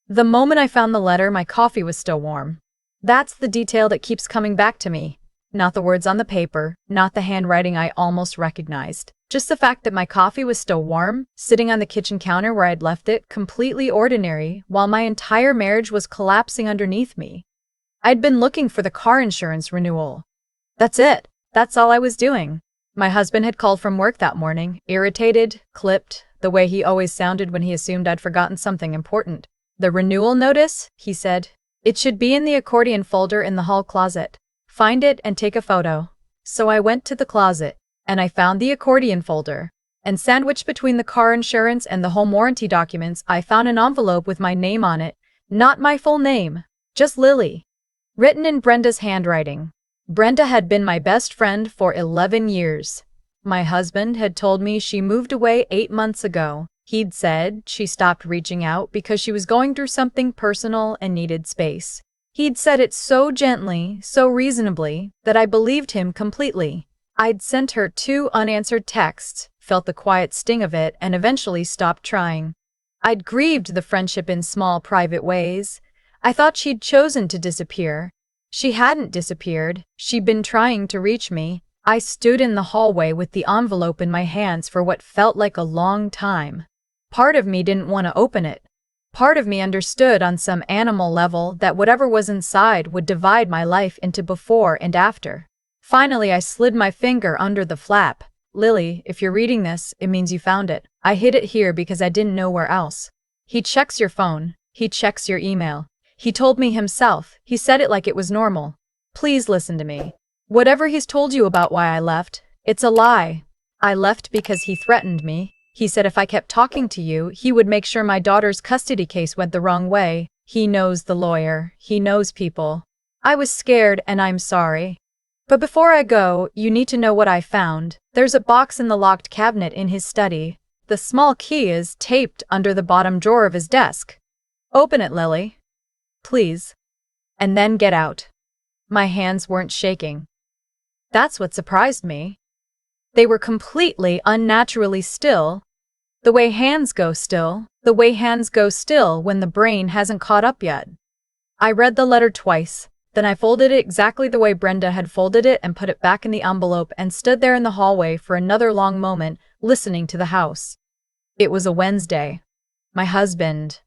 The moment I found the letter, my coffee was still warm. That's the detail that keeps coming back to me. Not the words on the paper, not the handwriting I almost recognized. Just the fact that my coffee was still warm, sitting on the kitchen counter where I'd left it, completely ordinary, while my entire marriage was collapsing underneath me. I'd been looking for the car insurance renewal. That's it. That's all I was doing. My husband had called from work that morning, irritated, clipped, the way he always sounded when he assumed I'd forgotten something important. "The renewal notice?" he said. "It should be in the accordion folder in the hall closet. Find it and take a photo." So I went to the closet, and I found the accordion folder. And sandwiched between the car insurance and the home warranty documents, I found an envelope with my name on it. Not my full name, just Lily. Written in Brenda's handwriting. Brenda had been my best friend for 11 years. My husband had told me she moved away 8 months ago. He'd said she stopped reaching out because she was going through something personal and needed space. He'd said it so gently, so reasonably, that I believed him completely. I'd sent her 2 unanswered texts, felt the quiet sting of it, and eventually stopped trying. I'd grieved the friendship in small, private ways. I thought she'd chosen to disappear. She hadn't disappeared. She'd been trying to reach me. I stood in the hallway with the envelope in my hands for what felt like a long time. Part of me didn't want to open it. Part of me understood on some animal level that whatever was inside would divide my life into before and after. Finally, I slid my finger under the flap. "Lily, if you're reading this, it means you found it. I hid it here because I didn't know where else. He checks your phone. He checks your email. He told me himself. He said it like it was normal. Please listen to me. Whatever he's told you about why I left, it's a lie. I left because he threatened me. He said if I kept talking to you, he would make sure my daughter's custody case went the wrong way. He knows the lawyer. He knows people. I was scared and I'm sorry. But before I go, you need to know what I found. There's a box in the locked cabinet in his study. The small key is taped under the bottom drawer of his desk. Open it, Lily. Please. And then get out." My hands weren't shaking. That's what surprised me. They were completely unnaturally still. The way hands go still. The way hands go still when the brain hasn't caught up yet. I read the letter twice. Then I folded it exactly the way Brenda had folded it and put it back in the envelope and stood there in the hallway for another long moment, listening to the house. It was a Wednesday. My husband.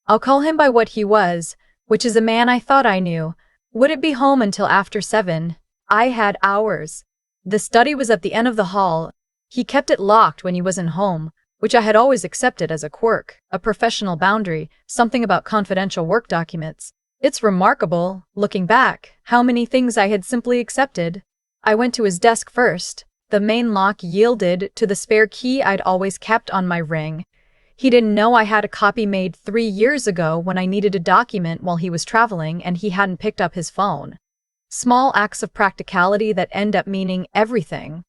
I'll call him by what he was, which is a man I thought I knew. Wouldn't be home until after 7. I had hours. The study was at the end of the hall. He kept it locked when he wasn't home, which I had always accepted as a quirk, a professional boundary, something about confidential work documents. It's remarkable, looking back, how many things I had simply accepted. I went to his desk first. The main lock yielded to the spare key I'd always kept on my ring. He didn't know I had a copy made 3 years ago when I needed a document while he was traveling and he hadn't picked up his phone. Small acts of practicality that end up meaning everything.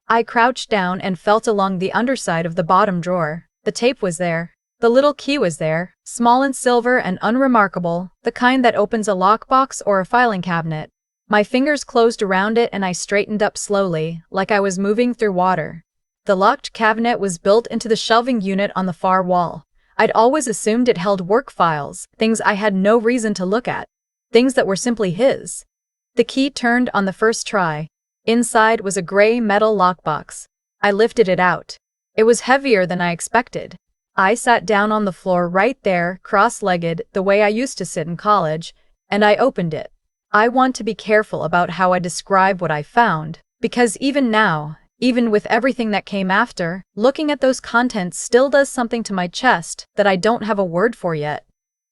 I crouched down and felt along the underside of the bottom drawer. The tape was there. The little key was there, small and silver and unremarkable, the kind that opens a lockbox or a filing cabinet. My fingers closed around it and I straightened up slowly, like I was moving through water. The locked cabinet was built into the shelving unit on the far wall. I'd always assumed it held work files, things I had no reason to look at, things that were simply his. The key turned on the first try. Inside was a gray metal lockbox. I lifted it out. It was heavier than I expected. I sat down on the floor right there, cross-legged, the way I used to sit in college, and I opened it. I want to be careful about how I describe what I found, because even now, even with everything that came after, looking at those contents still does something to my chest that I don't have a word for yet.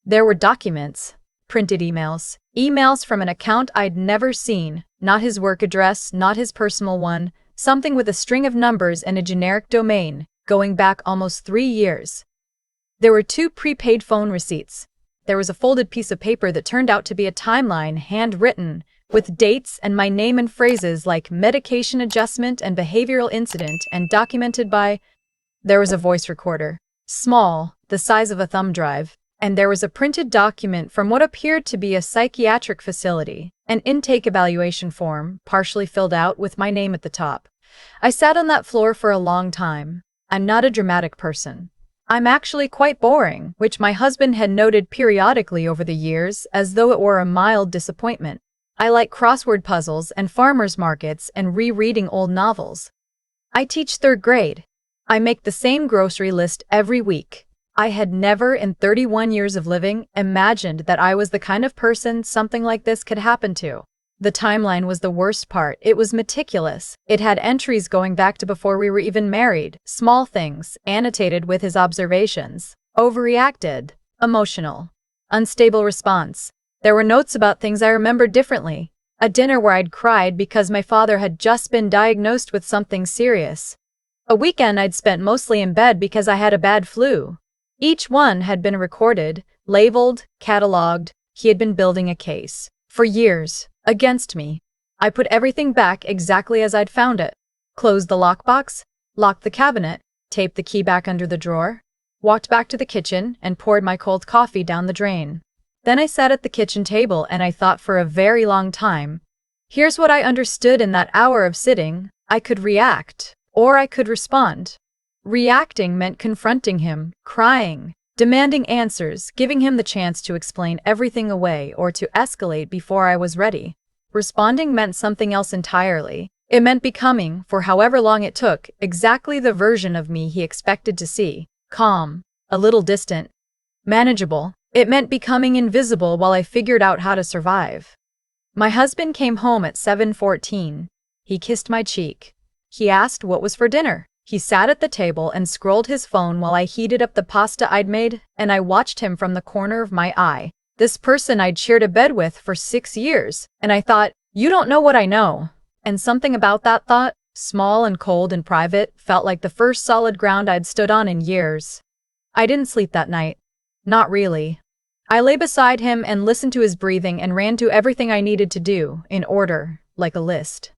There were documents, printed emails, emails from an account I'd never seen, not his work address, not his personal one, something with a string of numbers and a generic domain, going back almost 3 years. There were 2 prepaid phone receipts. There was a folded piece of paper that turned out to be a timeline, handwritten, with dates and my name and phrases like medication adjustment and behavioral incident and documented by. There was a voice recorder, small, the size of a thumb drive, and there was a printed document from what appeared to be a psychiatric facility, an intake evaluation form, partially filled out with my name at the top. I sat on that floor for a long time. I'm not a dramatic person. I'm actually quite boring, which my husband had noted periodically over the years as though it were a mild disappointment. I like crossword puzzles and farmers markets and rereading old novels. I teach third grade. I make the same grocery list every week. I had never in 31 years of living imagined that I was the kind of person something like this could happen to. The timeline was the worst part. It was meticulous. It had entries going back to before we were even married, small things, annotated with his observations. Overreacted, emotional, unstable response. There were notes about things I remembered differently. A dinner where I'd cried because my father had just been diagnosed with something serious. A weekend I'd spent mostly in bed because I had a bad flu. Each one had been recorded, labeled, cataloged. He had been building a case. For years. Against me. I put everything back exactly as I'd found it. Closed the lockbox, locked the cabinet, taped the key back under the drawer, walked back to the kitchen and poured my cold coffee down the drain. Then I sat at the kitchen table and I thought for a very long time. Here's what I understood in that hour of sitting. I could react, or I could respond. Reacting meant confronting him, crying, demanding answers, giving him the chance to explain everything away or to escalate before I was ready. Responding meant something else entirely. It meant becoming, for however long it took, exactly the version of me he expected to see. Calm, a little distant, manageable. It meant becoming invisible while I figured out how to survive. My husband came home at 7:14. He kissed my cheek. He asked what was for dinner. He sat at the table and scrolled his phone while I heated up the pasta I'd made, and I watched him from the corner of my eye. This person I'd shared a bed with for 6 years, and I thought, you don't know what I know. And something about that thought, small and cold and private, felt like the first solid ground I'd stood on in years. I didn't sleep that night. Not really. I lay beside him and listened to his breathing and ran to everything I needed to do, in order, like a list.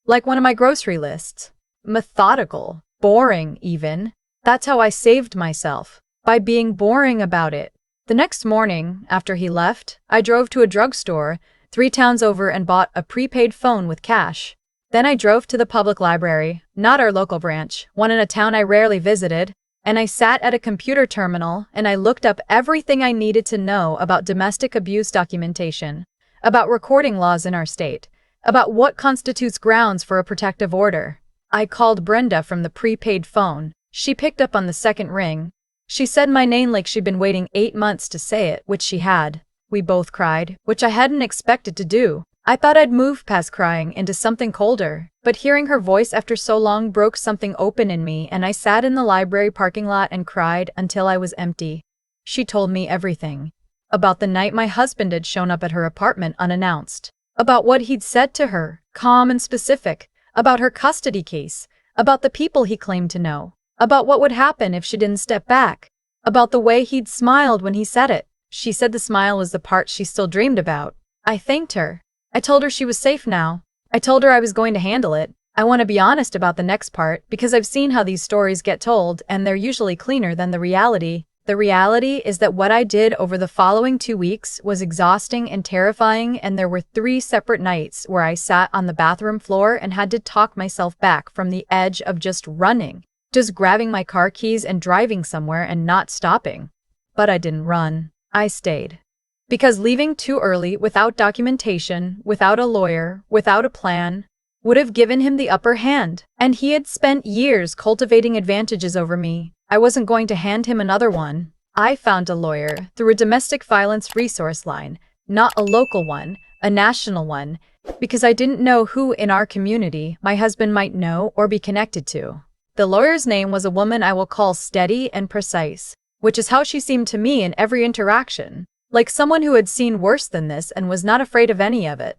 Like one of my grocery lists. Methodical. Boring, even. That's how I saved myself. By being boring about it. The next morning, after he left, I drove to a drugstore 3 towns over and bought a prepaid phone with cash. Then I drove to the public library, not our local branch, one in a town I rarely visited, and I sat at a computer terminal and I looked up everything I needed to know about domestic abuse documentation, about recording laws in our state, about what constitutes grounds for a protective order. I called Brenda from the prepaid phone. She picked up on the second ring. She said my name like she'd been waiting 8 months to say it, which she had. We both cried, which I hadn't expected to do. I thought I'd moved past crying into something colder, but hearing her voice after so long broke something open in me and I sat in the library parking lot and cried until I was empty. She told me everything. About the night my husband had shown up at her apartment unannounced. About what he'd said to her, calm and specific. About her custody case, about the people he claimed to know, about what would happen if she didn't step back, about the way he'd smiled when he said it. She said the smile was the part she still dreamed about. I thanked her. I told her she was safe now. I told her I was going to handle it. I want to be honest about the next part because I've seen how these stories get told and they're usually cleaner than the reality. The reality is that what I did over the following 2 weeks was exhausting and terrifying, and there were 3 separate nights where I sat on the bathroom floor and had to talk myself back from the edge of just running, just grabbing my car keys and driving somewhere and not stopping. But I didn't run. I stayed. Because leaving too early, without documentation, without a lawyer, without a plan, would have given him the upper hand, and he had spent years cultivating advantages over me. I wasn't going to hand him another one. I found a lawyer through a domestic violence resource line, not a local one, a national one, because I didn't know who in our community my husband might know or be connected to. The lawyer's name was a woman I will call steady and precise, which is how she seemed to me in every interaction, like someone who had seen worse than this and was not afraid of any of it.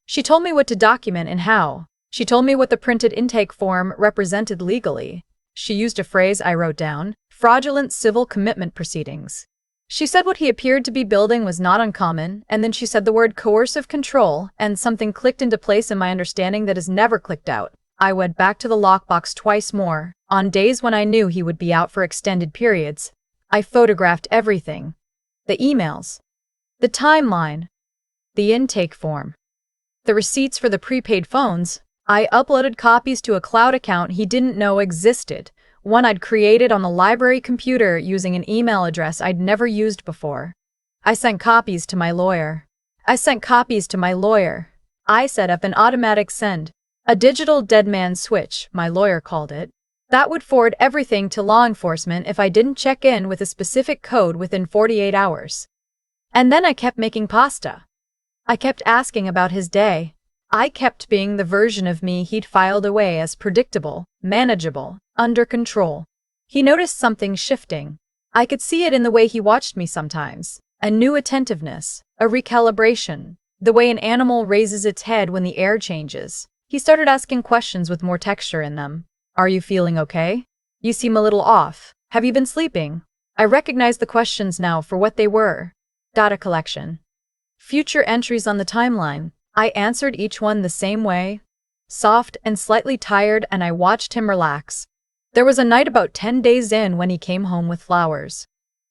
She told me what to document and how. She told me what the printed intake form represented legally. She used a phrase I wrote down, fraudulent civil commitment proceedings. She said what he appeared to be building was not uncommon, and then she said the word coercive control, and something clicked into place in my understanding that has never clicked out. I went back to the lockbox twice more, on days when I knew he would be out for extended periods. I photographed everything. The emails. The timeline. The intake form. The receipts for the prepaid phones. I uploaded copies to a cloud account he didn't know existed, one I'd created on the library computer using an email address I'd never used before. I sent copies to my lawyer. I set up an automatic send, a digital dead man switch, my lawyer called it. That would forward everything to law enforcement if I didn't check in with a specific code within 48 hours. And then I kept making pasta. I kept asking about his day. I kept being the version of me he'd filed away as predictable, manageable, under control. He noticed something shifting. I could see it in the way he watched me sometimes. A new attentiveness, a recalibration, the way an animal raises its head when the air changes. He started asking questions with more texture in them. Are you feeling okay? You seem a little off. Have you been sleeping? I recognized the questions now for what they were. Data collection. Future entries on the timeline. I answered each one the same way. Soft and slightly tired, and I watched him relax. There was a night about 10 days in when he came home with flowers.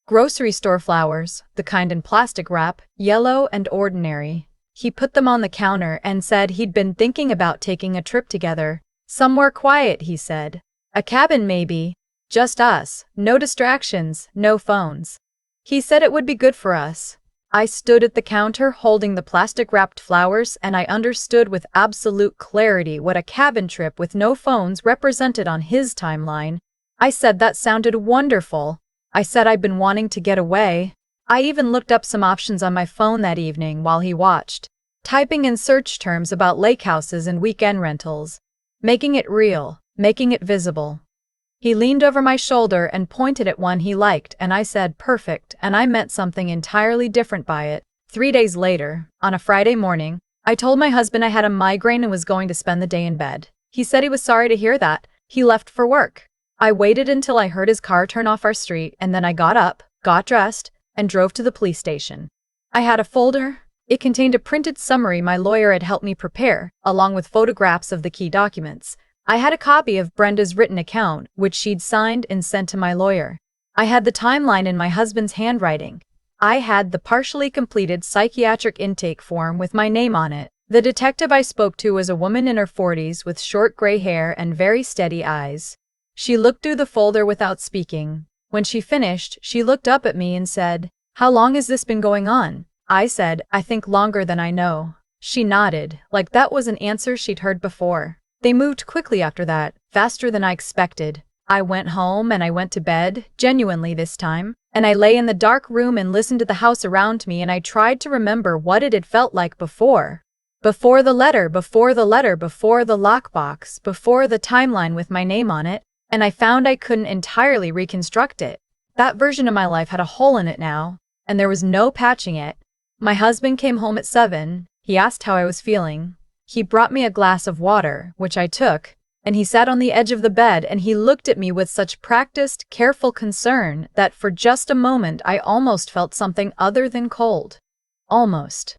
Grocery store flowers, the kind in plastic wrap, yellow and ordinary. He put them on the counter and said he'd been thinking about taking a trip together. Somewhere quiet, he said. A cabin maybe. Just us. No distractions, no phones. He said it would be good for us. I stood at the counter holding the plastic-wrapped flowers, and I understood with absolute clarity what a cabin trip with no phones represented on his timeline. I said that sounded wonderful. I said I'd been wanting to get away. I even looked up some options on my phone that evening while he watched, typing in search terms about lake houses and weekend rentals, making it real, making it visible. He leaned over my shoulder and pointed at one he liked, and I said perfect, and I meant something entirely different by it. 3 days later, on a Friday morning, I told my husband I had a migraine and was going to spend the day in bed. He said he was sorry to hear that. He left for work. I waited until I heard his car turn off our street, and then I got up, got dressed, and drove to the police station. I had a folder. It contained a printed summary my lawyer had helped me prepare, along with photographs of the key documents. I had a copy of Brenda's written account, which she'd signed and sent to my lawyer. I had the timeline in my husband's handwriting. I had the partially completed psychiatric intake form with my name on it. The detective I spoke to was a woman in her 40s with short gray hair and very steady eyes. She looked through the folder without speaking. When she finished, she looked up at me and said, "How long has this been going on?" I said, "I think longer than I know." She nodded, like that was an answer she'd heard before. They moved quickly after that, faster than I expected. I went home and I went to bed, genuinely this time, and I lay in the dark room and listened to the house around me, and I tried to remember what it had felt like before. Before the letter, before the lockbox, before the timeline with my name on it, and I found I couldn't entirely reconstruct it. That version of my life had a hole in it now, and there was no patching it. My husband came home at 7. He asked how I was feeling. He brought me a glass of water, which I took, and he sat on the edge of the bed and he looked at me with such practiced, careful concern that for just a moment I almost felt something other than cold. Almost.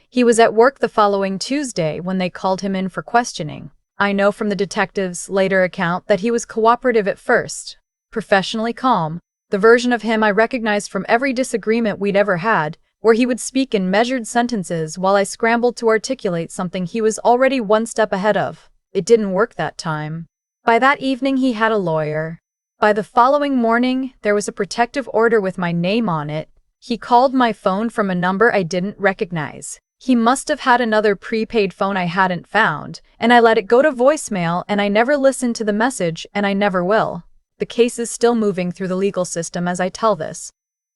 He was at work the following Tuesday when they called him in for questioning. I know from the detective's later account that he was cooperative at first, professionally calm, the version of him I recognized from every disagreement we'd ever had, where he would speak in measured sentences while I scrambled to articulate something he was already one step ahead of. It didn't work that time. By that evening he had a lawyer. By the following morning, there was a protective order with my name on it. He called my phone from a number I didn't recognize. He must have had another prepaid phone I hadn't found, and I let it go to voicemail, and I never listened to the message, and I never will. The case is still moving through the legal system as I tell this.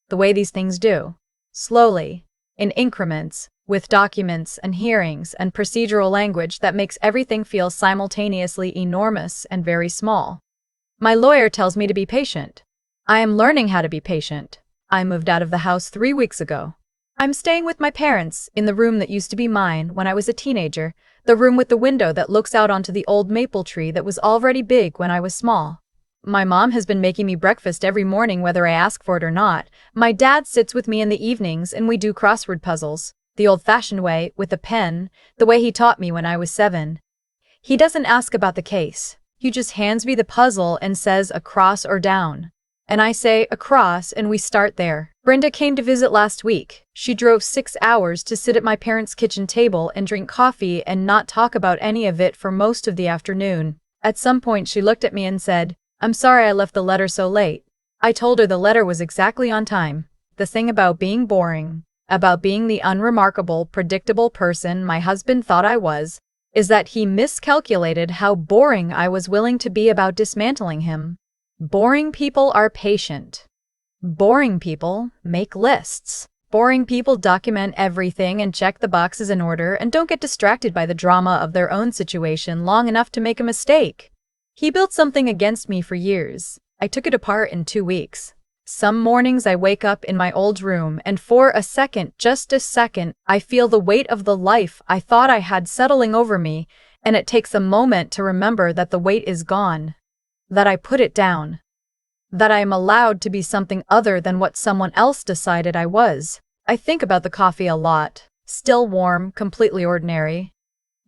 The way these things do. Slowly, in increments, with documents and hearings and procedural language that makes everything feel simultaneously enormous and very small. My lawyer tells me to be patient. I am learning how to be patient. I moved out of the house 3 weeks ago. I'm staying with my parents in the room that used to be mine when I was a teenager, the room with the window that looks out onto the old maple tree that was already big when I was small. My mom has been making me breakfast every morning whether I ask for it or not. My dad sits with me in the evenings and we do crossword puzzles, the old-fashioned way, with a pen, the way he taught me when I was 7. He doesn't ask about the case. He just hands me the puzzle and says across or down. And I say across and we start there. Brenda came to visit last week. She drove 6 hours to sit at my parents' kitchen table and drink coffee and not talk about any of it for most of the afternoon. At some point she looked at me and said, I'm sorry I left the letter so late. I told her the letter was exactly on time. The thing about being boring, about being the unremarkable, predictable person my husband thought I was, is that he miscalculated how boring I was willing to be about dismantling him. Boring people are patient. Boring people make lists. Boring people document everything and check the boxes in order and don't get distracted by the drama of their own situation long enough to make a mistake. He built something against me for years. I took it apart in 2 weeks. Some mornings I wake up in my old room and for a second, just a second, I feel the weight of the life I thought I had settling over me, and it takes a moment to remember that the weight is gone, that I put it down, that I am allowed to be something other than what someone else decided I was. I think about the coffee a lot. Still warm, completely ordinary.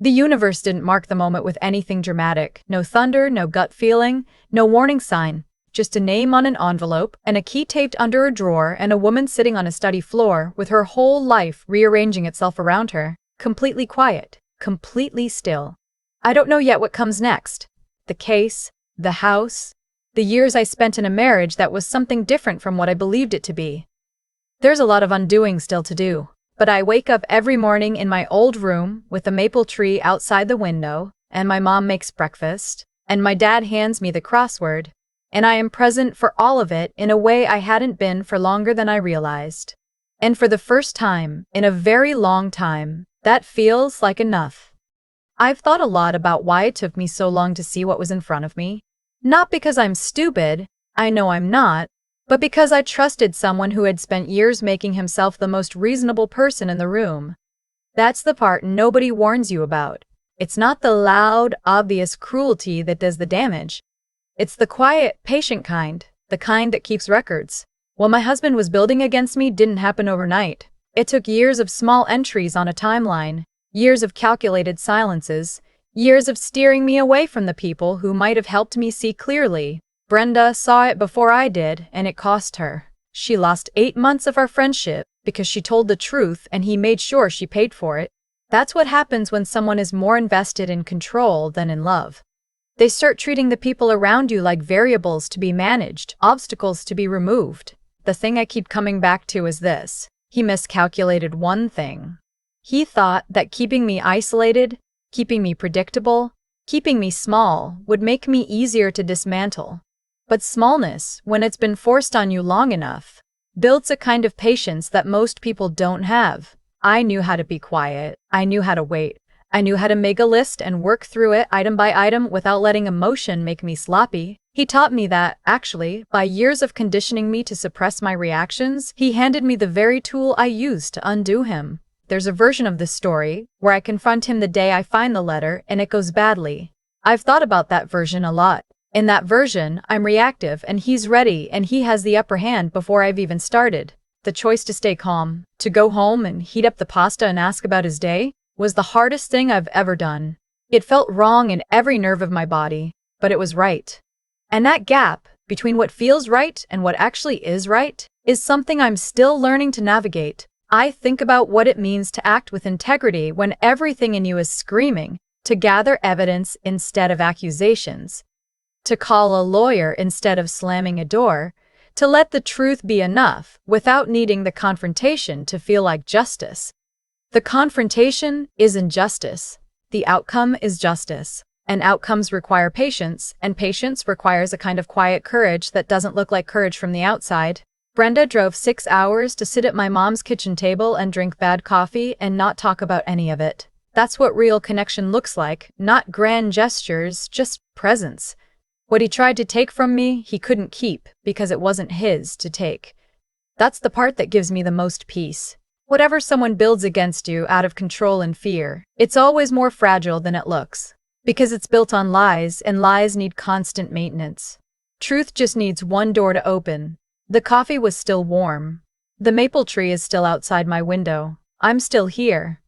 The universe didn't mark the moment with anything dramatic. No thunder, no gut feeling, no warning sign. Just a name on an envelope and a key taped under a drawer and a woman sitting on a study floor with her whole life rearranging itself around her. Completely quiet. Completely still. I don't know yet what comes next. The case, the house, the years I spent in a marriage that was something different from what I believed it to be. There's a lot of undoing still to do, but I wake up every morning in my old room with a maple tree outside the window, and my mom makes breakfast, and my dad hands me the crossword, and I am present for all of it in a way I hadn't been for longer than I realized. And for the first time, in a very long time, that feels like enough. I've thought a lot about why it took me so long to see what was in front of me. Not because I'm stupid, I know I'm not, but because I trusted someone who had spent years making himself the most reasonable person in the room. That's the part nobody warns you about. It's not the loud, obvious cruelty that does the damage. It's the quiet, patient kind, the kind that keeps records. What my husband was building against me didn't happen overnight. It took years of small entries on a timeline, years of calculated silences, years of steering me away from the people who might have helped me see clearly. Brenda saw it before I did, and it cost her. She lost 8 months of our friendship because she told the truth and he made sure she paid for it. That's what happens when someone is more invested in control than in love. They start treating the people around you like variables to be managed, obstacles to be removed. The thing I keep coming back to is this. He miscalculated one thing. He thought that keeping me isolated, keeping me predictable, keeping me small would make me easier to dismantle. But smallness, when it's been forced on you long enough, builds a kind of patience that most people don't have. I knew how to be quiet. I knew how to wait. I knew how to make a list and work through it item by item without letting emotion make me sloppy. He taught me that, actually, by years of conditioning me to suppress my reactions, he handed me the very tool I used to undo him. There's a version of this story where I confront him the day I find the letter and it goes badly. I've thought about that version a lot. In that version, I'm reactive and he's ready and he has the upper hand before I've even started. The choice to stay calm, to go home and heat up the pasta and ask about his day, was the hardest thing I've ever done. It felt wrong in every nerve of my body, but it was right. And that gap between what feels right and what actually is right is something I'm still learning to navigate. I think about what it means to act with integrity when everything in you is screaming, to gather evidence instead of accusations, to call a lawyer instead of slamming a door, to let the truth be enough without needing the confrontation to feel like justice. The confrontation is injustice. The outcome is justice. And outcomes require patience, and patience requires a kind of quiet courage that doesn't look like courage from the outside. Brenda drove 6 hours to sit at my mom's kitchen table and drink bad coffee and not talk about any of it. That's what real connection looks like, not grand gestures, just presence. What he tried to take from me, he couldn't keep because it wasn't his to take. That's the part that gives me the most peace. Whatever someone builds against you out of control and fear, it's always more fragile than it looks. Because it's built on lies, and lies need constant maintenance. Truth just needs one door to open. The coffee was still warm. The maple tree is still outside my window. I'm still here.